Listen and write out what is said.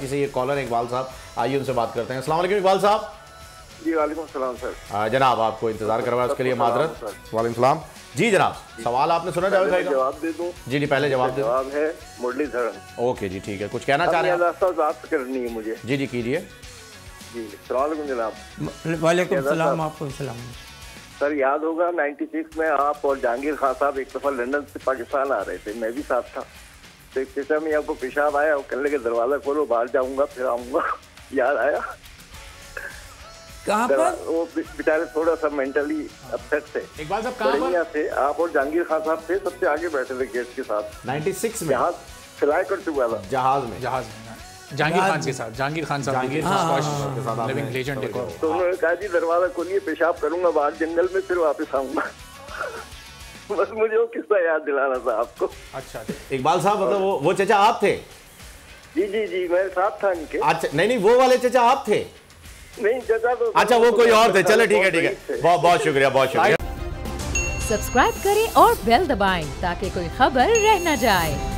किसी ये कॉलर इकबाल साहब, आइए उनसे बात करते हैं। अस्सलाम वालेकुम इकबाल साहब। जी वालेकुम सलाम सर। जनाब आपको इंतजार करवाया उसके लिए माजरत। वालेकुम सलाम। जी जनाब, सवाल आपने सुना जावेद भाई का? जवाब दे दूं? जी जी पहले जवाब दे। जवाब है मुरलीधरन। ओके जी ठीक है, कुछ कहना चाह रहे हैं? बात करनी है मुझे। जी जी कीजिए। जी अस्सलाम वालेकुम जनाब। वालेकुम सलाम। आपको सलाम। सर याद होगा 96 में आप और जहांगीर खान साहब एक दफा लंदन से पाकिस्तान आ रहे थे, मैं भी साथ था। तो एक चचा में आपको पेशाब आया और कहने लगे दरवाजा खोलो, बाहर जाऊंगा फिर आऊंगा। याद आया? कहाँ पर? वो बेचारे थोड़ा सा मेंटली अपसेट थे। इकबाल साहब कहाँ पर थे? आप और जहांगीर खान साहब थे, सबसे आगे बैठे थे गेट के साथ। 96 में जहाज फ्लाई कर चुका था। जहाज में जहांगीर खान के साथ, जहांगीर खान साहब लिविंग लेजेंड एक और। तो उन्होंने कहा जी दरवाजा खोलिए, पेशाब करूंगा बाहर जंगल में, फिर वापस आऊंगा। बस मुझे वो किस्सा याद दिलाना था आपको। अच्छा इकबाल साहब, मतलब वो चचा आप थे? जी जी जी मैं साथ था इनके। अच्छा नहीं वो वाले चचा आप थे? नहीं चचा तो अच्छा वो कोई और थे। चलो ठीक है बहुत बहुत शुक्रिया, बहुत शुक्रिया। सब्सक्राइब करें और बेल दबाएं ताकि कोई खबर रह न जाए।